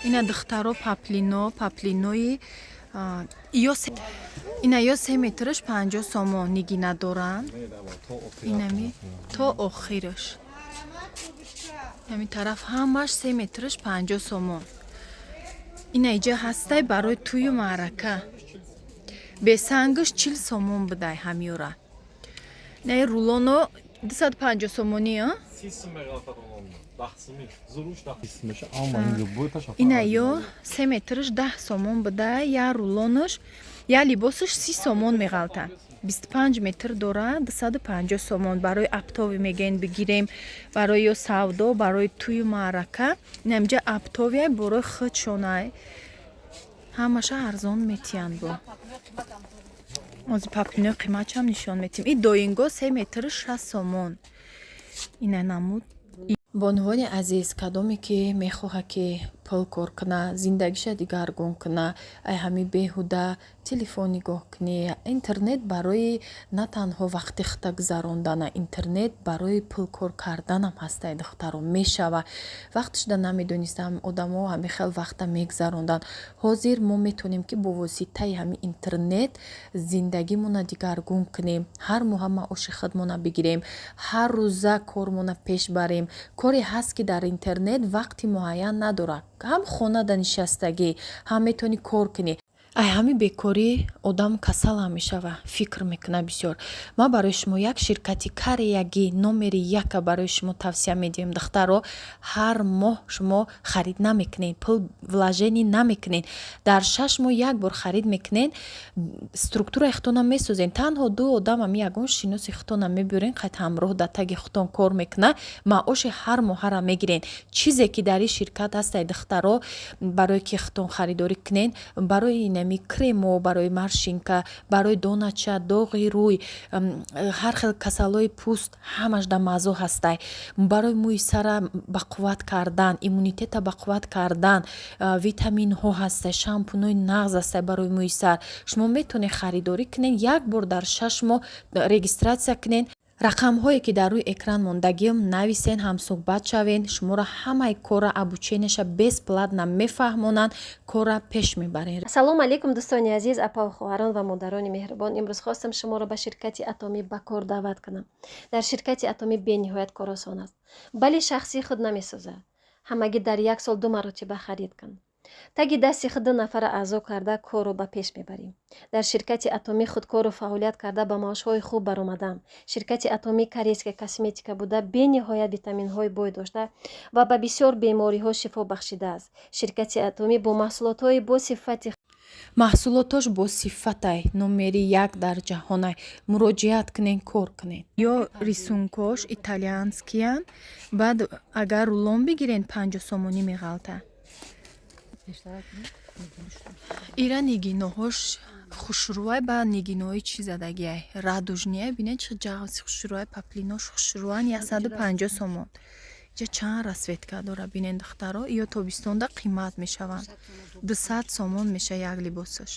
Ина духтаро паплинои ина ё 3 метраш 50 сомон нигина доранд. Инами то охираш. Ҳамин тараф ҳамаш 3 метраш 50 сомон. Ина иҷа ҳастай барои тӯю маърака. Бесангаш 40 сомон будай ҳамиёра. Не рулоно 250 сомони, а? Ина ё 3 метраш 10 сомон будай, я рулонаш, я либосаш 30 сомон меғалта. 25 метр дора, 250 сомон. Барои аптови мегоин бигирем, барои ё савдо, барои тӯю маърака. Инамҷа аптовия барои худ шонай. Ҳамаша арзон метиянд бо. Ози паплинои қиматшам нишон метим. И доинго 3 метр 60 сомон. Ина намуд. Бонувони азиз, кадоме ки мехоҳад ки пул кор куна, зиндагиша дигаргун куна, ай ҳами беҳуда телефон нигоҳ кунӣ. Интернет барои на танҳо вақти худа гузарондана, интернет барои пул кор карданам ҳастай духтаро мешава. Вақти шуда намедонистам одамо ҳами хел вақта мегузарондан. Ҳозир мо метонем ки бо воситаи ҳами интернет зиндагимона дигаргун кунем. Ҳар моҳа маоши худмона бигирем, ҳар рӯза кормона пеш барем. Коре ҳаст ки дар интернет вақти муайян надорад. ҳам хонада нишастагӣ, ҳам метавонӣ кор кунӣ. ай ҳами бекорӣ одам касалам мешава, фикр мекуна бисёр. Ма барои шумо як ширкати карияги номери яка барои шумо тавсия медиҳем духтаро. ҳар моҳ шумо харид намекунед, пул вложений намекунед. дар 6 моҳ як бор харид мекунед, структураи худтонам месозен. танҳо ду одам ами ягон шиноси худтонам мебурен, қайд ҳамроҳ дар таги худтон кор мекуна, маоши ҳар моҳара мегирен. чизе ки дар ин ширкат ҳастай духтаро, барои ки худтон харидорӣ кунед, барои кремо, барои маршинка, барои донача, доғи рӯй, ҳар хел касалои пӯст, ҳамаш дар мазо ҳастай. Барои мӯи сара бақувват кардан, иммунитета бақувват кардан, витаминҳо ҳастай, шампунои нағз ҳастай барои мӯи сар. шумо метавонед харидорӣ кунед, як бор дар 6 моҳ регистратсия кунед. рақамҳое ки дар рӯи экран мондагиам нависен, ҳамсӯҳбат шавен. шуморо ҳамаи кора обученияша бесплатна мефаҳмонанд, кора пеш мебарен. ассалому алайкум дӯстони азиз, апа хоҳарон ва модарони меҳрубон. имрӯз хостам шуморо ба ширкати Атоми ба кор даъват кунам. дар ширкати Атоми бениҳоят кор осон аст, бали шахси худ намесозад. ҳамагӣ дар як сол 2 маротиба харид кун. таги дасти худ 2 нафара аъзо карда корро ба пеш мебарем. дар ширкати Атоми худкору фаъолият карда ба маошҳои хуб баромадам. ширкати Атоми корейская косметика буда бениҳоят витаминҳои бой дошта ва ба бисёр бемориҳо шифо бахшидааст. ширкати Атоми бо маҳсулотҳои бо сифати маҳсулотош бо сифатай номери 1 дар ҷаҳонай. муроҷиат кунен, кор кунен. ё рисункош итальянскиян, баъд агар рулон бигирен 50 сомонӣ меғалта. ира нигиноҳош хушрӯай ба нигиноҳои чӣ задагиай радужния бинед чӣ ҷавзи хушрӯай паплинош хушрӯан 150 сомон. ҷа чанд расветка дора бинед духтаро. ё тобистонда қимат мешаванд, 200 сомон меша як либосаш.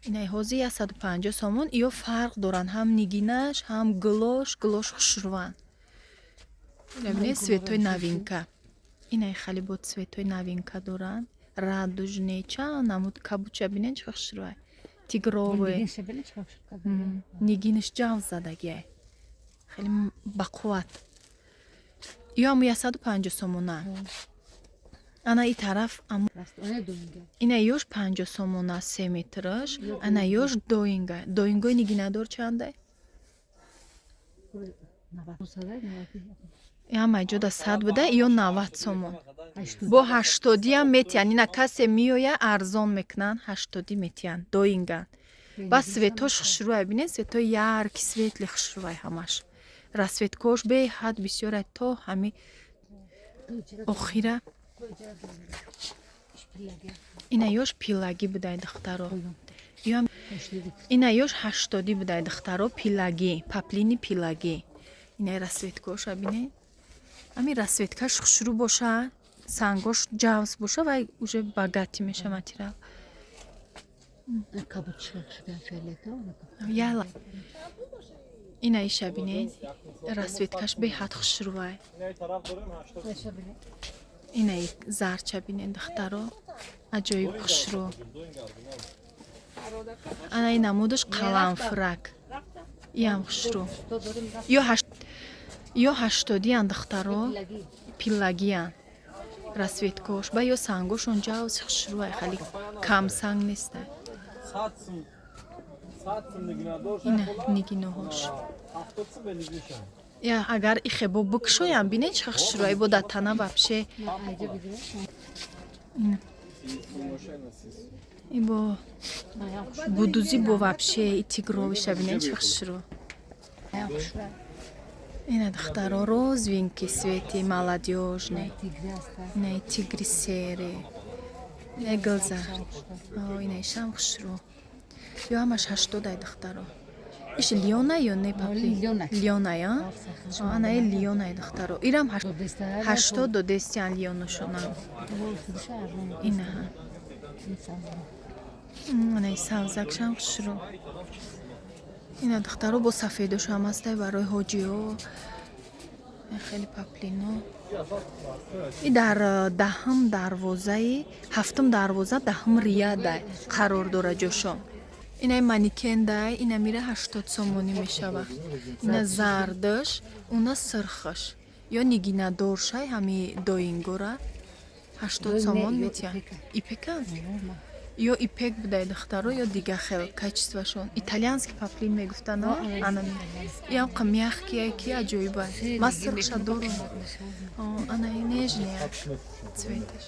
инаи ҳозир 150 сомон. ё фарқ доранд, ҳам нигинаш, ҳам глош хушрӯан. бинед светои новинка. инаи хали бо светои новинка доранд. радужне чанд намуд кабуча бинед чӣ хушрӯай тигровое. нигинаш ҷав задагиай хеле бақувват. ё аму 150 сомона. ана и тараф ина ёш 50 сомона 3 метраш. ана ёш доингои нигинадор чандай? ҳамаи ҷода 100 буда ё 90 сомон. бо 80 ам метиян. ина касе миёя арзон мекунанд, 80 метиян доинган. ба светош хушрӯай бинед, светои ярки светли хушрӯай ҳамаш. расветкош беҳад бисёрай то ҳами охира. ина ёш пилаги будай духтаро. ина ёш 80 будай духтаро пилаги, паплини пилаги. ина расветкоша бинед. ами расветкаш хушрӯ боша, сангош ҷавз боша вай уже багати меша материал. Инаи шабинед расветкаш беҳад хушрӯвай. Инаи зарча бинед духтаро аҷоиб хушрӯ. Анаи намудаш қаламфурак. Иам хушрӯ. Ё ҳаштодиян духтаро пиллагиян. Расветкош ба ё сангош онҷа оси хушрӯвай хали кам санг нестай. Ина нигиноҳош. Я агар ихебо букшоям бинед чӣ хушрӯвай бо да тана вапше. Ибо будузи бо вапше и тигровиша бинед чӣ хушрӯ. Ина духтаро розвинки свети молодёжный. Ина тигри сере. Эглза. Ина ишам хушрӯ. Ё ҳамаш 80 духтаро. Иш лиёна ё не папли? Лиёна я? Ана е лиёна духтаро. Ирам 80 до 10 лиёношонам. Ина. Ана савзакшам хушрӯ. Ина духтаро бо сафедошам ҳастай барои ҳоҷиҳо. Хеле паплино. И дар даҳм дарвозаи ҳафтум дарвоза даҳм риядай қарор дора ҷошом. Ина манекендай ина мира 80 сомонӣ мешава. Ина зардаш уна сирхаш ё нигинадоршай ҳами доингора 80 сомон метия. Ипекан? Ё ипек будай духтаро ё дига хел качествашон. Итальянский паплин мегуфтан а? Ана ям қа мягкий ки аҷоиба. Ма сирхша дорум. Ана нежная цветаш.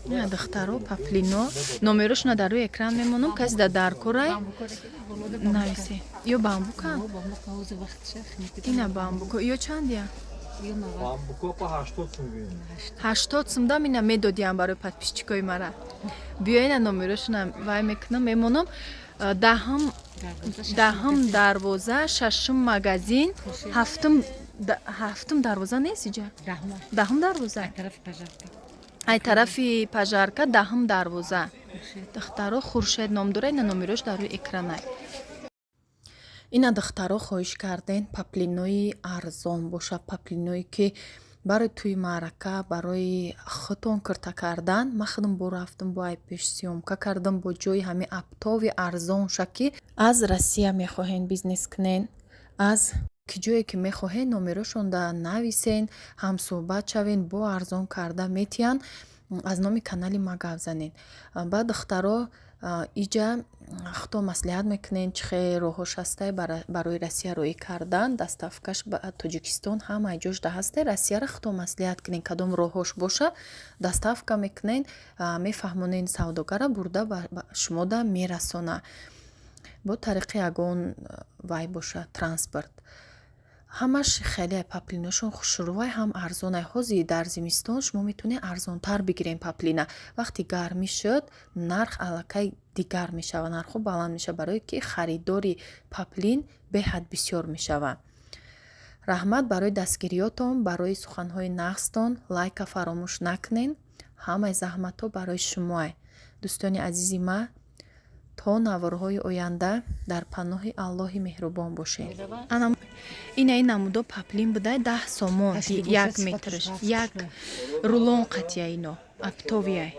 Ина духтаро паплино номерошна дар рӯи экран мемонам каси да даркорай нависе. Ё бамбука? Ина бамбука. Ё чандия? 80 сум дам ина медодиам барои подписчикои мара. Биё ина номерошна вай мекунам мемонам даҳм дарвоза, шашум магазин, ҳафтум дарвоза нест иҷа? Даҳм дарвоза. Ай тарафи пажарка даҳм дарвоза. Духтаро Хуршед ном дора ина номерош дар рӯи экранай. Ина духтаро хоҳиш карден паплинои арзон боша, паплиное ки барои тӯи маърака барои хутон кирта кардан. Ман худам бо рафтам бо айпеш сёмка кардам бо ҷои ҳами аптови арзонша ки аз Россия мехоҳен бизнес кунен, аз ки ҷое ки мехоҳен номерошонда нависен, ҳамсӯҳбат шавен, бо арзон карда метиян аз номи канали ма гап занен. Баъд духтаро иҷа худо маслиҳат мекунен чӣ хел роҳош ҳастай барои Россия роӣ кардан. Доставкаш ба Тоҷикистон ҳамаи ҷошда ҳастай. Россияро худо маслиҳат кунен кадом роҳош боша доставка мекунен, мефаҳмонен савдогара бурда ба шумо да мерасона. Бо тариқи ягон вай боша транспорт. ҳамаш хеле паплиношон хушрӯвай ҳам арзонай. ҳозир дар зимистон шумо метавонед арзонтар бигирен паплина. Вақти гармӣ шуд нарх аллакай дигар мешава, нархо баланд мешава, барое ки харидори паплин беҳад бисёр мешава. Раҳмат барои дастгириётон, барои суханҳои нағзтон. Лайка фаромӯш накунен. Ҳамаи заҳматҳо барои шумоай. дӯстони азизи ма, то наворҳои оянда дар паноҳи Аллоҳи меҳрубон бошед. Ина намудо паплин будай 10 сомон 1 метрш. 1 рулон қатия ино аптовияй.